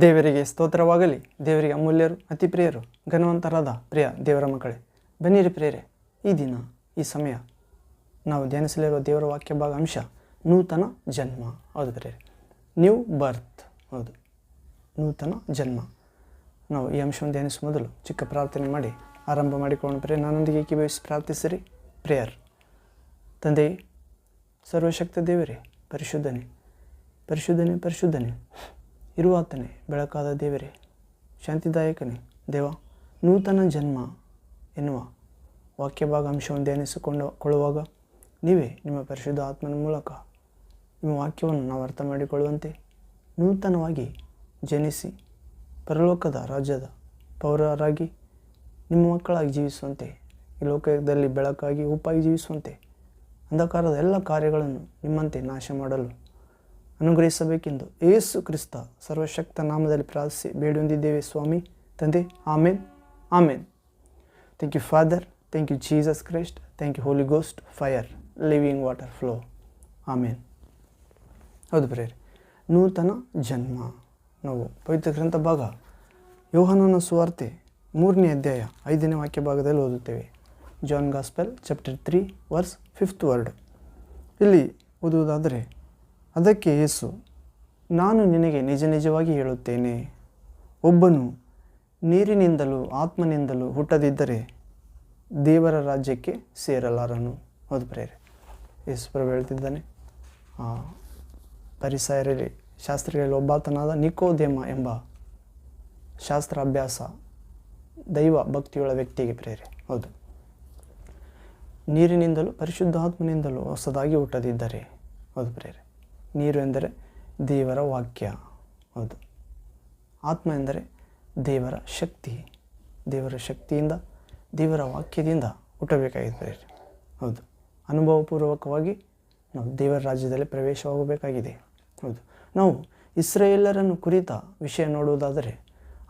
ದೇವರಿಗೆ ಸ್ತೋತ್ರವಾಗಲಿ. ದೇವರಿಗೆ ಅಮೂಲ್ಯರು, ಅತಿ ಪ್ರಿಯರು, ಘನವಂತರಾದ ಪ್ರಿಯ ದೇವರ ಮಕ್ಕಳೇ, ಬನ್ನಿರಿ ಪ್ರಿಯರೇ. ಈ ದಿನ ಈ ಸಮಯ ನಾವು ಧ್ಯಾನಿಸಲಿರುವ ದೇವರ ವಾಕ್ಯ ಭಾಗ ಅಂಶ ನೂತನ ಜನ್ಮ. ಹೌದು ಪ್ರಿಯರೇ, ನ್ಯೂ ಬರ್ತ್. ಹೌದು, ನೂತನ ಜನ್ಮ. ನಾವು ಈ ಅಂಶವನ್ನು ಧ್ಯಾನಿಸುವ ಮೊದಲು ಚಿಕ್ಕ ಪ್ರಾರ್ಥನೆ ಮಾಡಿ ಆರಂಭ ಮಾಡಿಕೊಳ್ಳೋಣ. ಪ್ರಿಯ, ನನ್ನೊಂದಿಗೆ ಏಕೀಭವಿಸಿ ಪ್ರಾರ್ಥಿಸಿರಿ. ಪ್ರೇಯರ್. ತಂದೆಯೇ, ಸರ್ವಶಕ್ತ ದೇವರೇ, ಪರಿಶುದ್ಧನೇ ಪರಿಶುದ್ಧನೇ ಪರಿಶುದ್ಧನೇ ಇರುವಾತನೇ, ಬೆಳಕಾದ ದೇವರೇ, ಶಾಂತಿದಾಯಕನೇ ದೇವ, ನೂತನ ಜನ್ಮ ಎನ್ನುವ ವಾಕ್ಯ ಭಾಗ ಅಂಶವನ್ನು ಧ್ಯಾನಿಸಿಕೊಳ್ಳುವಾಗ ನೀವೇ ನಿಮ್ಮ ಪರಿಶುದ್ಧ ಆತ್ಮನ ಮೂಲಕ ನಿಮ್ಮ ವಾಕ್ಯವನ್ನು ನಾವು ಅರ್ಥ ಮಾಡಿಕೊಳ್ಳುವಂತೆ ನೂತನವಾಗಿ ಜನಿಸಿ ಪರಲೋಕದ ರಾಜ್ಯದ ಪೌರರಾಗಿ ನಿಮ್ಮ ಮಕ್ಕಳಾಗಿ ಜೀವಿಸುವಂತೆ, ಈ ಲೋಕದಲ್ಲಿ ಬೆಳಕಾಗಿ ಉಪ್ಪಾಗಿ ಜೀವಿಸುವಂತೆ, ಅಂಧಕಾರದ ಎಲ್ಲ ಕಾರ್ಯಗಳನ್ನು ನಿಮ್ಮಂತೆ ನಾಶ ಮಾಡಲು ಅನುಗ್ರಹಿಸಬೇಕೆಂದು ಯೇಸು ಕ್ರಿಸ್ತ ಸರ್ವಶಕ್ತ ನಾಮದಲ್ಲಿ ಪ್ರಾರ್ಥಿಸಿ ಬೇಡಿ ಹೊಂದಿದ್ದೇವೆ ಸ್ವಾಮಿ ತಂದೆ. Amen, amen. Thank you father, thank you Jesus Christ, thank you Holy Ghost, fire, living water flow. Amen. ಹೌದು ಪ್ರೇರೆ, ನೂತನ ಜನ್ಮ. ನಾವು ಪವಿತ್ರ ಗ್ರಂಥ ಭಾಗ ಯೋಹಾನನ ಸುವಾರ್ತೆ 3ನೇ ಅಧ್ಯಾಯ 5ನೇ ವಾಕ್ಯ ಭಾಗದಲ್ಲಿ ಓದುತ್ತೇವೆ. John gospel chapter 3 verse 5th word. ಇಲ್ಲಿ ಓದುವುದಾದರೆ, ಅದಕ್ಕೆ ಯೇಸು, ನಾನು ನಿನಗೆ ನಿಜ ನಿಜವಾಗಿ ಹೇಳುತ್ತೇನೆ, ಒಬ್ಬನು ನೀರಿನಿಂದಲೂ ಆತ್ಮನಿಂದಲೂ ಹುಟ್ಟದಿದ್ದರೆ ದೇವರ ರಾಜ್ಯಕ್ಕೆ ಸೇರಲಾರನು. ಹೌದು ಪ್ರೇರೆ, ಯೇಸು ಪ್ರಭು ಹೇಳ್ತಿದ್ದಾನೆ. ಪರಿಸರಲ್ಲಿ ಶಾಸ್ತ್ರಿಗಳಲ್ಲಿ ಒಬ್ಬಾತನಾದ ನಿಕೋದೇಮ ಎಂಬ ಶಾಸ್ತ್ರಾಭ್ಯಾಸ ದೈವ ಭಕ್ತಿಯುಳ್ಳ ವ್ಯಕ್ತಿಗೆ ಪ್ರೇರೆ. ಹೌದು, ನೀರಿನಿಂದಲೂ ಪರಿಶುದ್ಧ ಆತ್ಮನಿಂದಲೂ ಹೊಸದಾಗಿ ಹುಟ್ಟದಿದ್ದರೆ. ಹೌದು ಪ್ರೇರೆ, ನೀರು ಎಂದರೆ ದೇವರ ವಾಕ್ಯ. ಹೌದು, ಆತ್ಮ ಎಂದರೆ ದೇವರ ಶಕ್ತಿ. ದೇವರ ಶಕ್ತಿಯಿಂದ, ದೇವರ ವಾಕ್ಯದಿಂದ ಹುಟ್ಟಬೇಕಾಗಿದೆ. ಹೌದು, ಅನುಭವಪೂರ್ವಕವಾಗಿ ನಾವು ದೇವರ ರಾಜ್ಯದಲ್ಲಿ ಪ್ರವೇಶವಾಗಬೇಕಾಗಿದೆ. ಹೌದು, ನಾವು ಇಸ್ರಾಯೇಲರನ್ನು ಕುರಿತ ವಿಷಯ ನೋಡುವುದಾದರೆ,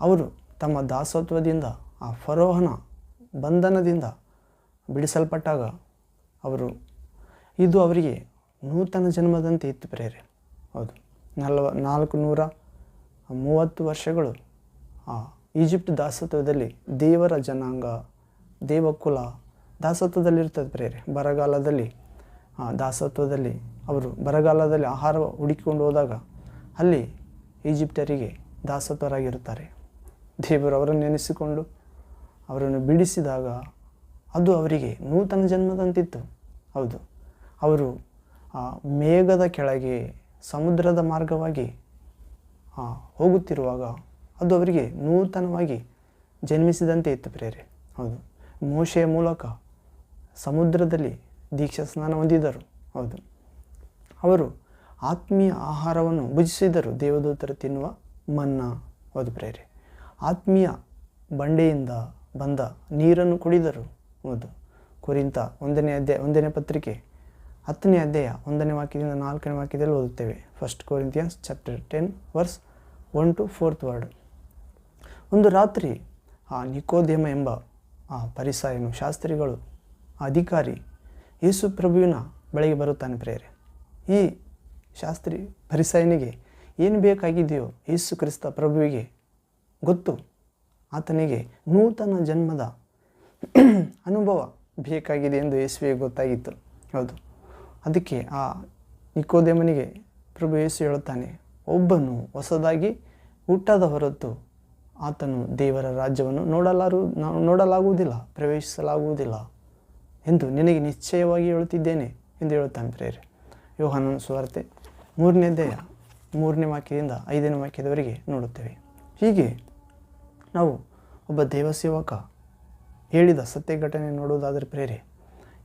ಅವರು ತಮ್ಮ ದಾಸತ್ವದಿಂದ, ಆ ಫರೋಹನ ಬಂಧನದಿಂದ ಬಿಡಿಸಲ್ಪಟ್ಟಾಗ ಇದು ಅವರಿಗೆ ನೂತನ ಜನ್ಮದಂತೆ ಇತ್ತು ಪ್ರೇರೆ. ಹೌದು, 430 ವರ್ಷಗಳು ಈಜಿಪ್ಟ್ ದಾಸತ್ವದಲ್ಲಿ ದೇವರ ಜನಾಂಗ, ದೇವಕುಲ ದಾಸತ್ವದಲ್ಲಿರ್ತದೆ ಪ್ರೇರೆ. ಬರಗಾಲದಲ್ಲಿ ದಾಸತ್ವದಲ್ಲಿ ಅವರು ಬರಗಾಲದಲ್ಲಿ ಆಹಾರ ಹುಡುಕಿಕೊಂಡು ಹೋದಾಗ ಅಲ್ಲಿ ಈಜಿಪ್ಟರಿಗೆ ದಾಸತ್ವರಾಗಿರುತ್ತಾರೆ. ದೇವರು ಅವರನ್ನು ನೆನೆಸಿಕೊಂಡು ಅವರನ್ನು ಬಿಡಿಸಿದಾಗ ಅದು ಅವರಿಗೆ ನೂತನ ಜನ್ಮದಂತಿತ್ತು. ಹೌದು, ಅವರು ಮೇಘದ ಕೆಳಗೆ ಸಮುದ್ರದ ಮಾರ್ಗವಾಗಿ ಹೋಗುತ್ತಿರುವಾಗ ಅದು ಅವರಿಗೆ ನೂತನವಾಗಿ ಜನ್ಮಿಸಿದಂತೆ ಇತ್ತು ಪ್ರೇರೆ. ಹೌದು, ಮೋಶೆಯ ಮೂಲಕ ಸಮುದ್ರದಲ್ಲಿ ದೀಕ್ಷಾ ಸ್ನಾನ ಹೊಂದಿದರು. ಹೌದು, ಅವರು ಆತ್ಮೀಯ ಆಹಾರವನ್ನು ಭುಜಿಸಿದರು, ದೇವದೂತರು ತಿನ್ನುವ ಮನ್ನಾ. ಹೌದು ಪ್ರೇರೆ, ಆತ್ಮೀಯ ಬಂಡೆಯಿಂದ ಬಂದ ನೀರನ್ನು ಕುಡಿದರು. ಹೌದು, ಕೊರಿಂಥ 1ನೇ ಪತ್ರಿಕೆ 10ನೇ ಅಧ್ಯಾಯ 1ನೇ ವಾಕ್ಯದಿಂದ 4ನೇ ವಾಕ್ಯದಲ್ಲಿ ಓದುತ್ತೇವೆ. 1 Corinthians chapter 10 verse 1 to 4th word. ಒಂದು ರಾತ್ರಿ ನಿಕೋದೇಮ ಎಂಬ ಪರಿಸಾಯನು, ಶಾಸ್ತ್ರಿಗಳು, ಅಧಿಕಾರಿ ಯೇಸು ಪ್ರಭುವಿನ ಬಳಿಗೆ ಬರುತ್ತಾನೆ ಪ್ರೇರೆ. ಈ ಶಾಸ್ತ್ರಿ ಪರಿಸಾಯನಿಗೆ ಏನು ಬೇಕಾಗಿದೆಯೋ ಯೇಸು ಕ್ರಿಸ್ತ ಪ್ರಭುವಿಗೆ ಗೊತ್ತು. ಆತನಿಗೆ ನೂತನ ಜನ್ಮದ ಅನುಭವ ಬೇಕಾಗಿದೆ ಎಂದು ಯೇಸುವಿಗೆ ಗೊತ್ತಾಗಿತ್ತು. ಹೌದು, ಅದಕ್ಕೆ ಆ ನಿಕೋದೇಮನಿಗೆ ಪ್ರಭು ಯೇಸು ಹೇಳುತ್ತಾನೆ, ಒಬ್ಬನು ಹೊಸದಾಗಿ ಹುಟ್ಟದ ಹೊರತು ಆತನು ದೇವರ ರಾಜ್ಯವನ್ನು ನೋಡಲಾಗುವುದಿಲ್ಲ, ಪ್ರವೇಶಿಸಲಾಗುವುದಿಲ್ಲ ಎಂದು ನಿನಗೆ ನಿಶ್ಚಯವಾಗಿ ಹೇಳುತ್ತಿದ್ದೇನೆ ಎಂದು ಹೇಳುತ್ತಾನೆ ಪ್ರೇರೆ. ಯೋಹಾನನ ಸುವಾರ್ತೆ 3ನೇ ಅಧ್ಯಾಯ 3ನೇ ವಾಕ್ಯದಿಂದ 5ನೇ ವಾಕ್ಯದವರೆಗೆ ನೋಡುತ್ತೇವೆ. ಹೀಗೆ ನಾವು ಒಬ್ಬ ದೇವಸೇವಕ ಹೇಳಿದ ಸತ್ಯ ಘಟನೆ ನೋಡುವುದಾದರೆ ಪ್ರೇರೆ,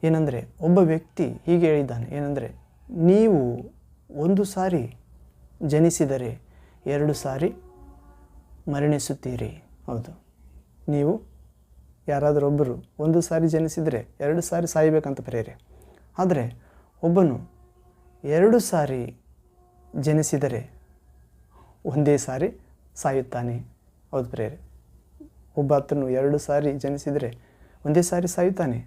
ಏನೆಂದರೆ ಒಬ್ಬ ವ್ಯಕ್ತಿ ಹೀಗೆ ಹೇಳಿದ್ದಾನೆ, ಏನೆಂದರೆ, ನೀವು ಒಂದು ಸಾರಿ ಜನಿಸಿದರೆ 2 ಸಾರಿ ಮರಣಿಸುತ್ತೀರಿ. ಹೌದು, ನೀವು ಯಾರಾದರೂ ಒಬ್ಬರು ಒಂದು ಸಾರಿ ಜನಿಸಿದರೆ 2 ಸಾರಿ ಸಾಯಬೇಕಂತ ಪ್ರೇರೆ. ಆದರೆ ಒಬ್ಬನು 2 ಸಾರಿ ಜನಿಸಿದರೆ ಒಂದೇ ಸಾರಿ ಸಾಯುತ್ತಾನೆ. ಹೌದು ಪ್ರೇರೆ, ಒಬ್ಬಾತನು 2 ಸಾರಿ ಜನಿಸಿದರೆ ಒಂದೇ ಸಾರಿ ಸಾಯುತ್ತಾನೆ,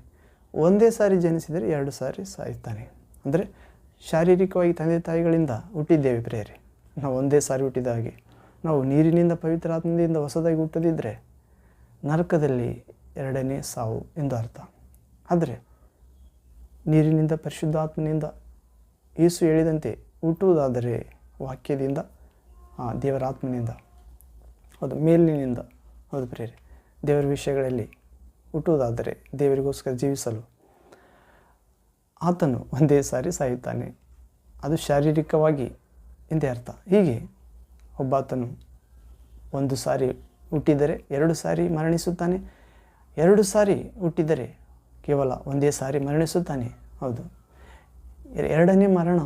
ಒಂದೇ ಸಾರಿ ಜನಿಸಿದರೆ 2 ಸಾರಿ ಸಾಯುತ್ತಾನೆ. ಅಂದರೆ ಶಾರೀರಿಕವಾಗಿ ತಂದೆ ತಾಯಿಗಳಿಂದ ಹುಟ್ಟಿದ್ದೇವೆ ಪ್ರೇರೆ, ನಾವು ಒಂದೇ ಸಾರಿ ಹುಟ್ಟಿದ ಹಾಗೆ. ನಾವು ನೀರಿನಿಂದ ಪವಿತ್ರಾತ್ಮದಿಂದ ಹೊಸದಾಗಿ ಹುಟ್ಟದಿದ್ದರೆ ನರಕದಲ್ಲಿ ಎರಡನೇ ಸಾವು ಎಂದು ಅರ್ಥ. ಆದರೆ ನೀರಿನಿಂದ ಪರಿಶುದ್ಧಾತ್ಮನಿಂದ ಯೇಸು ಹೇಳಿದಂತೆ ಹುಟ್ಟುವುದಾದರೆ ವಾಕ್ಯದಿಂದ, ದೇವರ ಆತ್ಮನಿಂದ, ಹೌದು, ಮೇಲಿನಿಂದ, ಹೌದು ಪ್ರಿಯರೇ, ದೇವರ ವಿಷಯಗಳಲ್ಲಿ ಹುಟ್ಟುವುದಾದರೆ ದೇವರಿಗೋಸ್ಕರ ಜೀವಿಸಲು ಆತನು ಒಂದೇ ಸಾರಿ ಸಾಯುತ್ತಾನೆ. ಅದು ಶಾರೀರಿಕವಾಗಿ ಎಂದೇ ಅರ್ಥ. ಹೀಗೆ ಒಬ್ಬಾತನು ಒಂದು ಸಾರಿ ಹುಟ್ಟಿದರೆ 2 ಸಾರಿ ಮರಣಿಸುತ್ತಾನೆ, 2 ಸಾರಿ ಹುಟ್ಟಿದರೆ ಕೇವಲ ಒಂದೇ ಸಾರಿ ಮರಣಿಸುತ್ತಾನೆ. ಹೌದು, ಎರಡನೇ ಮರಣ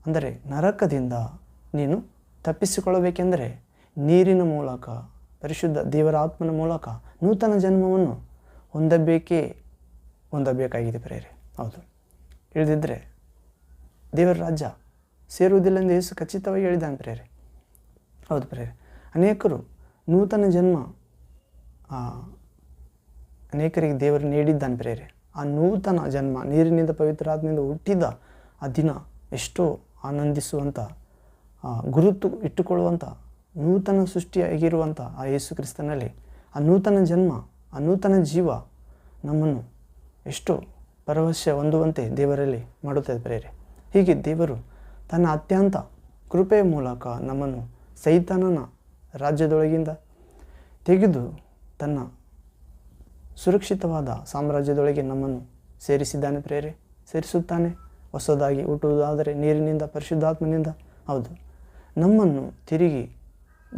ಅಂದರೆ ನರಕದಿಂದ ನೀನು ತಪ್ಪಿಸಿಕೊಳ್ಳಬೇಕೆಂದರೆ ನೀರಿನ ಮೂಲಕ, ಪರಿಶುದ್ಧ ದೇವರ ಆತ್ಮನ ಮೂಲಕ ನೂತನ ಜನ್ಮವನ್ನು ಹೊಂದಬೇಕಾಗಿದೆ ಪ್ರಿಯರೇ. ಹೌದು, ಇಳಿದಿದ್ದರೆ ದೇವರ ರಾಜ್ಯ ಸೇರುವುದಿಲ್ಲ ಎಂದು ಯೇಸು ಖಚಿತವಾಗಿ ಹೇಳಿದ್ದಾನೆ ಪ್ರಿಯರೇ. ಹೌದು ಪ್ರಿಯರೇ, ಅನೇಕರು ನೂತನ ಜನ್ಮ ಅನೇಕರಿಗೆ ದೇವರು ನೀಡಿದ್ದಾನೆ ಪ್ರಿಯರೇ. ಆ ನೂತನ ಜನ್ಮ ನೀರಿನಿಂದ ಪವಿತ್ರಾತ್ಮದಿಂದ ಹುಟ್ಟಿದ ಆ ದಿನ ಎಷ್ಟೋ ಆನಂದಿಸುವಂಥ, ಗುರುತು ಇಟ್ಟುಕೊಳ್ಳುವಂಥ, ನೂತನ ಸೃಷ್ಟಿಯಾಗಿರುವಂಥ ಆ ಯೇಸು ಕ್ರಿಸ್ತನಲ್ಲಿ ಆ ನೂತನ ಜನ್ಮ, ಆ ನೂತನ ಜೀವ ನಮ್ಮನ್ನು ಎಷ್ಟೋ ಭರವಸೆ ಹೊಂದುವಂತೆ ದೇವರಲ್ಲಿ ಮಾಡುತ್ತದೆ ಪ್ರಿಯರೇ. ಹೀಗೆ ದೇವರು ತನ್ನ ಅತ್ಯಂತ ಕೃಪೆಯ ಮೂಲಕ ನಮ್ಮನ್ನು ಸೈತಾನನ ರಾಜ್ಯದೊಳಗಿಂದ ತೆಗೆದು ತನ್ನ ಸುರಕ್ಷಿತವಾದ ಸಾಮ್ರಾಜ್ಯದೊಳಗೆ ನಮ್ಮನ್ನು ಸೇರಿಸಿದ್ದಾನೆ ಪ್ರಿಯರೇ, ಸೇರಿಸುತ್ತಾನೆ. ಹೊಸದಾಗಿ ಹುಟ್ಟುವುದಾದರೆ ನೀರಿನಿಂದ ಪರಿಶುದ್ಧಾತ್ಮನಿಂದ, ಹೌದು, ನಮ್ಮನ್ನು ತಿರುಗಿ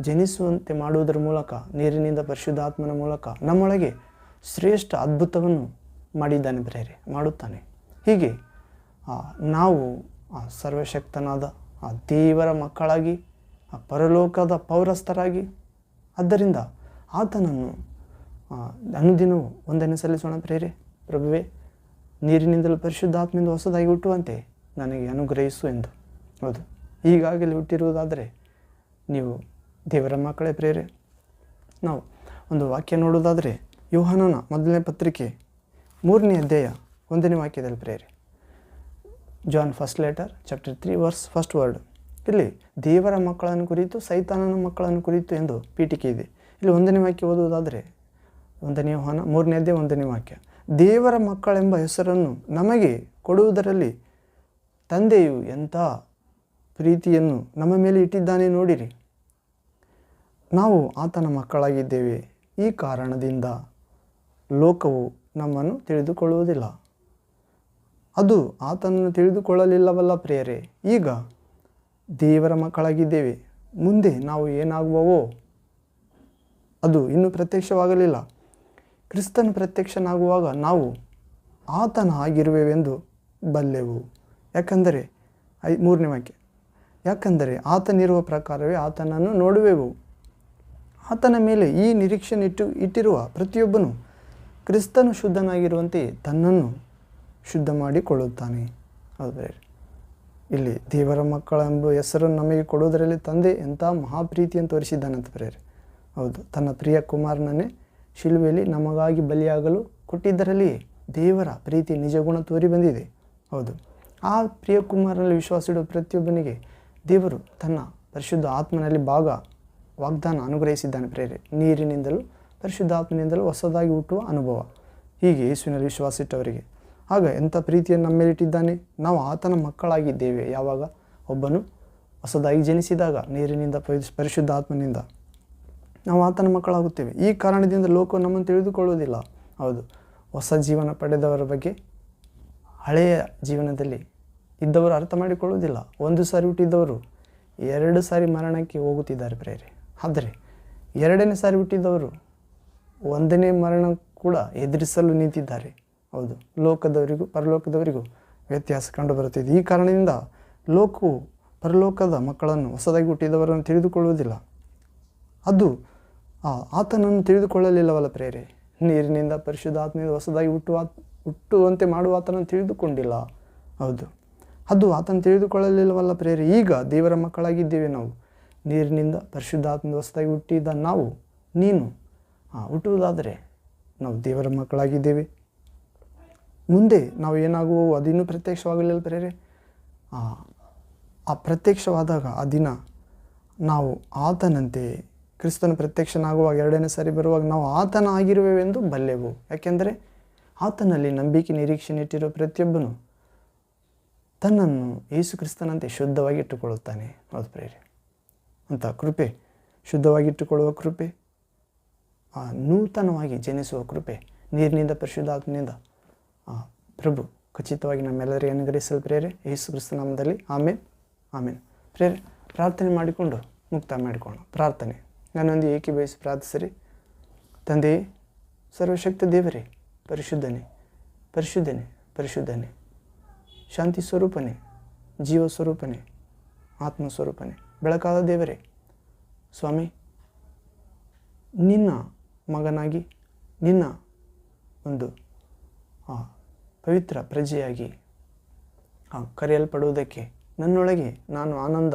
ಜನಿಸುವಂತೆ ಮಾಡುವುದರ ಮೂಲಕ, ನೀರಿನಿಂದ ಪರಿಶುದ್ಧಾತ್ಮನ ಮೂಲಕ ನಮ್ಮೊಳಗೆ ಶ್ರೇಷ್ಠ ಅದ್ಭುತವನ್ನು ಮಾಡಿದ್ದಾನೆ ಪ್ರಿಯರೇ, ಮಾಡುತ್ತಾನೆ. ಹೀಗೆ ನಾವು ಆ ಸರ್ವಶಕ್ತನಾದ ಆ ದೇವರ ಮಕ್ಕಳಾಗಿ, ಆ ಪರಲೋಕದ ಪೌರಸ್ಥರಾಗಿ, ಆದ್ದರಿಂದ ಆತನನ್ನು ಅನುದಿನವೂ ವಂದನೆ ಸಲ್ಲಿಸೋಣ ಪ್ರಿಯರೇ. ಪ್ರಭುವೇ, ನೀರಿನಿಂದಲೂ ಪರಿಶುದ್ಧಾತ್ಮದಿಂದ ಹೊಸದಾಗಿ ಹುಟ್ಟುವಂತೆ ನನಗೆ ಅನುಗ್ರಹಿಸು ಎಂದು. ಹೌದು, ಈಗಾಗಲೇ ಹುಟ್ಟಿರುವುದಾದರೆ ನೀವು ದೇವರ ಮಕ್ಕಳೇ ಪ್ರಿಯರೇ. ನಾವು ಒಂದು ವಾಕ್ಯ ನೋಡುವುದಾದರೆ ಯೋಹಾನನ ಮೊದಲನೇ ಪತ್ರಿಕೆ 3ನೇ ಅಧ್ಯಾಯ 1ನೇ ವಾಕ್ಯದಲ್ಲಿ ಪ್ರಿಯರೇ, John first letter chapter 3 verse first word. ಇಲ್ಲಿ ದೇವರ ಮಕ್ಕಳನ್ನು ಕುರಿತು, ಸೈತಾನನ ಮಕ್ಕಳನ್ನು ಕುರಿತು ಎಂದು ಪೀಠಿಕೆ ಇದೆ. ಇಲ್ಲಿ 1ನೇ ವಾಕ್ಯ ಓದುವುದಾದರೆ 1ನೇ ಯೋಹಾನ 3ನೇ ಅಧ್ಯಾಯ 1ನೇ ವಾಕ್ಯ, ದೇವರ ಮಕ್ಕಳೆಂಬ ಹೆಸರನ್ನು ನಮಗೆ ಕೊಡುವುದರಲ್ಲಿ ತಂದೆಯು ಎಂಥ ಪ್ರೀತಿಯನ್ನು ನಮ್ಮ ಮೇಲೆ ಇಟ್ಟಿದ್ದಾನೆ ನೋಡಿರಿ. ನಾವು ಆತನ ಮಕ್ಕಳಾಗಿದ್ದೇವೆ. ಈ ಕಾರಣದಿಂದ ಲೋಕವು ನಮ್ಮನ್ನು ತಿಳಿದುಕೊಳ್ಳುವುದಿಲ್ಲ. ಅದು ಆತನನ್ನು ತಿಳಿದುಕೊಳ್ಳಲಿಲ್ಲವಲ್ಲ ಪ್ರಿಯರೇ. ಈಗ ದೇವರ ಮಕ್ಕಳಾಗಿದ್ದೇವೆ. ಮುಂದೆ ನಾವು ಏನಾಗುವವೋ ಅದು ಇನ್ನೂ ಪ್ರತ್ಯಕ್ಷವಾಗಲಿಲ್ಲ. ಕ್ರಿಸ್ತನು ಪ್ರತ್ಯಕ್ಷನಾಗುವಾಗ ನಾವು ಆತನ ಆಗಿರುವೆವೆಂದು ಬಲ್ಲೆವು. ಯಾಕಂದರೆ 3ನೇ ವಾಕ್ಯ, ಯಾಕಂದರೆ ಆತನಿರುವ ಪ್ರಕಾರವೇ ಆತನನ್ನು ನೋಡುವೆವು. ಆತನ ಮೇಲೆ ಈ ನಿರೀಕ್ಷೆ ಇಟ್ಟಿರುವ ಪ್ರತಿಯೊಬ್ಬನು ಕ್ರಿಸ್ತನು ಶುದ್ಧನಾಗಿರುವಂತೆ ತನ್ನನ್ನು ಶುದ್ಧ ಮಾಡಿಕೊಳ್ಳುತ್ತಾನೆ. ಹೌದು, ಇಲ್ಲಿ ದೇವರ ಮಕ್ಕಳೆಂಬ ಹೆಸರನ್ನು ನಮಗೆ ಕೊಡುವುದರಲ್ಲಿ ತಂದೆ ಎಂಥ ಮಹಾಪ್ರೀತಿಯನ್ನು ತೋರಿಸಿದ್ದಾನಂತ ಪ್ರಿಯರೇ. ಹೌದು, ತನ್ನ ಪ್ರಿಯ ಕುಮಾರನನ್ನೇ ಶಿಲುಬೆಯಲ್ಲಿ ನಮಗಾಗಿ ಬಲಿಯಾಗಲು ಕೊಟ್ಟಿದ್ದರಲ್ಲಿ ದೇವರ ಪ್ರೀತಿ ನಿಜಗುಣ ತೋರಿ ಬಂದಿದೆ. ಹೌದು, ಆ ಪ್ರಿಯ ಕುಮಾರನಲ್ಲಿ ವಿಶ್ವಾಸ ಇಡುವ ಪ್ರತಿಯೊಬ್ಬನಿಗೆ ದೇವರು ತನ್ನ ಪರಿಶುದ್ಧ ಆತ್ಮನಲ್ಲಿ ವಾಗ್ದಾನ ಅನುಗ್ರಹಿಸಿದ್ದಾನೆ ಪ್ರಿಯರೇ. ನೀರಿನಿಂದಲೂ ಪರಿಶುದ್ಧಾತ್ಮನಿಂದಲೂ ಹೊಸದಾಗಿ ಹುಟ್ಟುವ ಅನುಭವ. ಹೀಗೆ ಯೇಸುವಿನಲ್ಲಿ ವಿಶ್ವಾಸ ಇಟ್ಟವರಿಗೆ ಆಗ ಎಂಥ ಪ್ರೀತಿಯನ್ನು ನಮ್ಮ ಮೇಲಿಟ್ಟಿದ್ದಾನೆ. ನಾವು ಆತನ ಮಕ್ಕಳಾಗಿದ್ದೇವೆ. ಯಾವಾಗ ಒಬ್ಬನು ಹೊಸದಾಗಿ ಜನಿಸಿದಾಗ ನೀರಿನಿಂದ ಪರಿಶುದ್ಧಾತ್ಮನಿಂದ ನಾವು ಆತನ ಮಕ್ಕಳಾಗುತ್ತೇವೆ. ಈ ಕಾರಣದಿಂದ ಲೋಕವು ನಮ್ಮನ್ನು ತಿಳಿದುಕೊಳ್ಳುವುದಿಲ್ಲ. ಹೌದು, ಹೊಸ ಜೀವನ ಪಡೆದವರ ಬಗ್ಗೆ ಹಳೆಯ ಜೀವನದಲ್ಲಿ ಇದ್ದವರು ಅರ್ಥ ಮಾಡಿಕೊಳ್ಳುವುದಿಲ್ಲ. 1 ಸಾರಿ ಹುಟ್ಟಿದ್ದವರು 2 ಸಾರಿ ಮರಣಕ್ಕೆ ಹೋಗುತ್ತಿದ್ದಾರೆ ಪ್ರಿಯರೇ. ಆದರೆ 2ನೇ ಸಾರಿ ಹುಟ್ಟಿದವರು 1ನೇ ಮರಣ ಕೂಡ ಎದುರಿಸಲು ನಿಂತಿದ್ದಾರೆ. ಹೌದು, ಲೋಕದವರಿಗೂ ಪರಲೋಕದವರಿಗೂ ವ್ಯತ್ಯಾಸ ಕಂಡುಬರುತ್ತಿದೆ. ಈ ಕಾರಣದಿಂದ ಲೋಕವು ಪರಲೋಕದ ಮಕ್ಕಳನ್ನು, ಹೊಸದಾಗಿ ಹುಟ್ಟಿದವರನ್ನು ತಿಳಿದುಕೊಳ್ಳುವುದಿಲ್ಲ. ಅದು ಆತನನ್ನು ತಿಳಿದುಕೊಳ್ಳಲಿಲ್ಲವಲ್ಲ ಪ್ರಿಯರೇ. ನೀರಿನಿಂದ ಪರಿಶುದ್ಧಾತ್ಮನಿಂದ ಹೊಸದಾಗಿ ಹುಟ್ಟುವಂತೆ ಮಾಡುವ ಆತನನ್ನು ತಿಳಿದುಕೊಂಡಿಲ್ಲ. ಹೌದು, ಅದು ಆತನ ತಿಳಿದುಕೊಳ್ಳಲಿಲ್ಲವಲ್ಲ ಪ್ರಿಯರೇ. ಈಗ ದೇವರ ಮಕ್ಕಳಾಗಿದ್ದೇವೆ ನಾವು. ನೀರಿನಿಂದ ಪರಿಶುದ್ಧಾತ್ಮದ ಹೊಸದಾಗಿ ಹುಟ್ಟಿದ ನೀನು ಹುಟ್ಟುವುದಾದರೆ ನಾವು ದೇವರ ಮಕ್ಕಳಾಗಿದ್ದೇವೆ. ಮುಂದೆ ನಾವು ಏನಾಗುವವು ಅದು ಇನ್ನೂ ಪ್ರತ್ಯಕ್ಷವಾಗಲಿಲ್ಲ ಪ್ರಿಯರೇ. ಆ ಪ್ರತ್ಯಕ್ಷವಾದಾಗ ಆ ದಿನ ನಾವು ಆತನಂತೆ ಕ್ರಿಸ್ತನ ಪ್ರತ್ಯಕ್ಷನಾಗುವಾಗ ಎರಡನೇ ಸಾರಿ ಬರುವಾಗ ನಾವು ಆತನ ಆಗಿರುವೆವೆಂದು ಬಲ್ಲೆವು. ಯಾಕೆಂದರೆ ಆತನಲ್ಲಿ ನಂಬಿಕೆ ನಿರೀಕ್ಷೆ ಇಟ್ಟಿರೋ ಪ್ರತಿಯೊಬ್ಬನು ತನ್ನನ್ನು ಯೇಸು ಕ್ರಿಸ್ತನಂತೆ ಶುದ್ಧವಾಗಿ ಇಟ್ಟುಕೊಳ್ಳುತ್ತಾನೆ. ಹೌದು ಪ್ರಿಯರೇ, ಅಂಥ ಕೃಪೆ, ಶುದ್ಧವಾಗಿಟ್ಟುಕೊಳ್ಳುವ ಕೃಪೆ, ಆ ನೂತನವಾಗಿ ಜನಿಸುವ ಕೃಪೆ, ನೀರಿನಿಂದ ಪರಿಶುದ್ಧಾತ್ಮನಿಂದ ಪ್ರಭು ಖಚಿತವಾಗಿ ನಮ್ಮೆಲ್ಲರಿಗೆ ಅನುಗ್ರಹಿಸಲು ಪ್ರಿಯರೇ, ಯೇಸು ಕ್ರಿಸ್ತ ನಾಮದಲ್ಲಿ ಆಮೇನ್ ಆಮೇನ್. ಪ್ರಿಯರೇ, ಪ್ರಾರ್ಥನೆ ಮಾಡಿಕೊಂಡು ಮುಕ್ತ ಮಾಡಿಕೊಳ್ಳೋಣ. ಪ್ರಾರ್ಥನೆ ನನ್ನೊಂದಿಗೆ ಏಕೀಭವಿಸಿ ಪ್ರಾರ್ಥಿಸಿರಿ. ತಂದೆಯೇ, ಸರ್ವಶಕ್ತ ದೇವರೇ, ಪರಿಶುದ್ಧನೇ ಪರಿಶುದ್ಧನೇ ಪರಿಶುದ್ಧನೇ, ಶಾಂತಿ ಸ್ವರೂಪನೇ, ಜೀವ ಸ್ವರೂಪನೇ, ಆತ್ಮ ಸ್ವರೂಪನೇ, ಬೆಳಕಾದ ದೇವರೇ, ಸ್ವಾಮಿ, ನಿನ್ನ ಮಗನಾಗಿ ನಿನ್ನ ಒಂದು ಪವಿತ್ರ ಪ್ರಜೆಯಾಗಿ ಕರೆಯಲ್ಪಡುವುದಕ್ಕೆ ನನ್ನೊಳಗೆ ನಾನು ಆನಂದ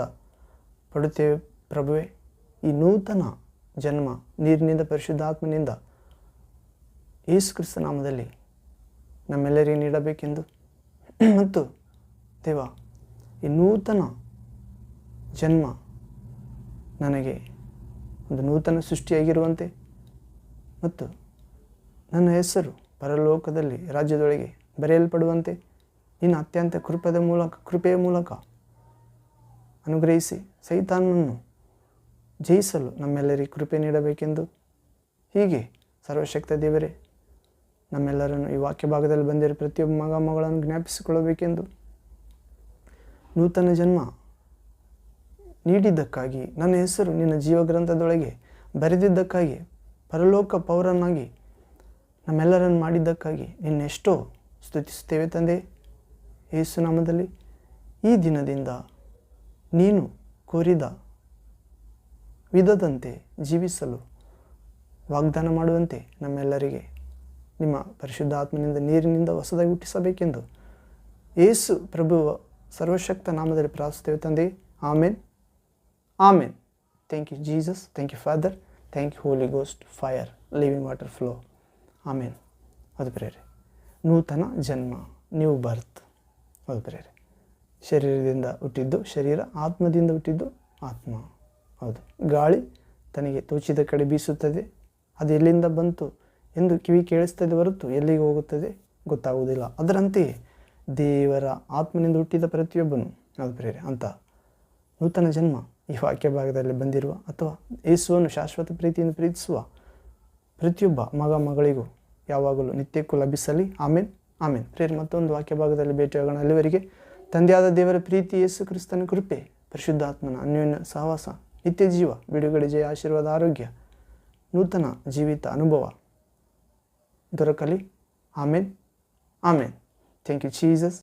ಪಡುತ್ತೇವೆ ಪ್ರಭುವೇ. ಈ ನೂತನ ಜನ್ಮ ನೀರಿನಿಂದ ಪರಿಶುದ್ಧಾತ್ಮನಿಂದ ಯೇಸು ಕ್ರಿಸ್ತ ನಾಮದಲ್ಲಿ ನಮ್ಮೆಲ್ಲರಿಗೆ ನೀಡಬೇಕೆಂದು ಮತ್ತು ದೇವ, ಈ ನೂತನ ಜನ್ಮ ನನಗೆ ಒಂದು ನೂತನ ಸೃಷ್ಟಿಯಾಗಿರುವಂತೆ ಮತ್ತು ನನ್ನ ಹೆಸರು ಪರಲೋಕದಲ್ಲಿ ರಾಜ್ಯದೊಳಗೆ ಬರೆಯಲ್ಪಡುವಂತೆ ನಿನ್ನ ಅತ್ಯಂತ ಕೃಪೆಯ ಮೂಲಕ ಅನುಗ್ರಹಿಸಿ ಸೈತಾನನನ್ನು ಜಯಿಸಲು ನಮ್ಮೆಲ್ಲರಿಗೆ ಕೃಪೆ ನೀಡಬೇಕೆಂದು, ಹೀಗೆ ಸರ್ವಶಕ್ತ ದೇವರೇ ನಮ್ಮೆಲ್ಲರನ್ನು ಈ ವಾಕ್ಯ ಭಾಗದಲ್ಲಿ ಬಂದಿರೋ ಪ್ರತಿಯೊಬ್ಬ ಮಗ ಮಗಳನ್ನು ಜ್ಞಾಪಿಸಿಕೊಳ್ಳಬೇಕೆಂದು, ನೂತನ ಜನ್ಮ ನೀಡಿದ್ದಕ್ಕಾಗಿ, ನನ್ನ ಹೆಸರು ನಿನ್ನ ಜೀವಗ್ರಂಥದೊಳಗೆ ಬರೆದಿದ್ದಕ್ಕಾಗಿ, ಪರಲೋಕ ಪೌರನಾಗಿ ನಮ್ಮೆಲ್ಲರನ್ನು ಮಾಡಿದ್ದಕ್ಕಾಗಿ ನಿನ್ನೆಷ್ಟೋ ಸ್ತುತಿಸುತ್ತೇವೆ ತಂದೆ. ಯೇಸು ನಾಮದಲ್ಲಿ ಈ ದಿನದಿಂದ ನೀನು ಕೋರಿದ ವಿಧದಂತೆ ಜೀವಿಸಲು ವಾಗ್ದಾನ ಮಾಡುವಂತೆ ನಮ್ಮೆಲ್ಲರಿಗೆ ನಿಮ್ಮ ಪರಿಶುದ್ಧ ಆತ್ಮನಿಂದ ನೀರಿನಿಂದ ಹೊಸದಾಗಿ ಹುಟ್ಟಿಸಬೇಕೆಂದು ಯೇಸು ಪ್ರಭು ಸರ್ವಶಕ್ತ ನಾಮದಲ್ಲಿ ಪ್ರಾರ್ಥಿಸುತ್ತೇವೆ ತಂದೆ. Amen amen. Thank you Jesus, thank you father, thank you Holy Ghost, fire, living water flow. Amen. ಅದು ಪ್ರೇರೆ ನೂತನ ಜನ್ಮ, ನ್ಯೂ ಬರ್ತ್. ಅದು ಪ್ರೇರೆ ಶರೀರದಿಂದ ಹುಟ್ಟಿದ್ದು ಶರೀರ, ಆತ್ಮದಿಂದ ಹುಟ್ಟಿದ್ದು ಆತ್ಮ. ಹೌದು, ಗಾಳಿ ತನಗೆ ತೋಚಿದ ಕಡೆ ಬೀಸುತ್ತದೆ, ಅದು ಎಲ್ಲಿಂದ ಬಂತು ಎಂದು ಕಿವಿ ಕೇಳಿಸ್ತದೆ ಹೊರತು ಎಲ್ಲಿಗೆ ಹೋಗುತ್ತದೆ ಗೊತ್ತಾಗುವುದಿಲ್ಲ. ಅದರಂತೆಯೇ ದೇವರ ಆತ್ಮನಿಂದ ಹುಟ್ಟಿದ ಪ್ರತಿಯೊಬ್ಬನು, ಅದು ಪ್ರೇರೆ ಅಂತ ನೂತನ ಜನ್ಮ ಈ ವಾಕ್ಯ ಭಾಗದಲ್ಲಿ ಬಂದಿರುವ ಅಥವಾ ಯೇಸುವನ್ನು ಶಾಶ್ವತ ಪ್ರೀತಿಯಿಂದ ಪ್ರೀತಿಸುವ ಪ್ರತಿಯೊಬ್ಬ ಮಗ ಮಗಳಿಗೂ ಯಾವಾಗಲೂ ನಿತ್ಯಕ್ಕೂ ಲಭಿಸಲಿ. ಆಮೇನ್ ಆಮೇನ್. ಪ್ರೇರೆ ಮತ್ತೊಂದು ವಾಕ್ಯ ಭಾಗದಲ್ಲಿ ಭೇಟಿಯಾಗೋಣ. ಅಲ್ಲಿವರೆಗೆ ತಂದೆಯಾದ ದೇವರ ಪ್ರೀತಿ, ಯೇಸು ಕ್ರಿಸ್ತನ ಕೃಪೆ, ಪರಿಶುದ್ಧಾತ್ಮನ ಅನ್ಯೋನ್ಯ ಸಹವಾಸ, ನಿತ್ಯ ಜೀವ, ಬಿಡುಗಡೆ, ಜಯ, ಆಶೀರ್ವಾದ, ಆರೋಗ್ಯ, ನೂತನ ಜೀವಿತ ಅನುಭವ ದೊರಕಲಿ. Amen amen. Thank you Jesus.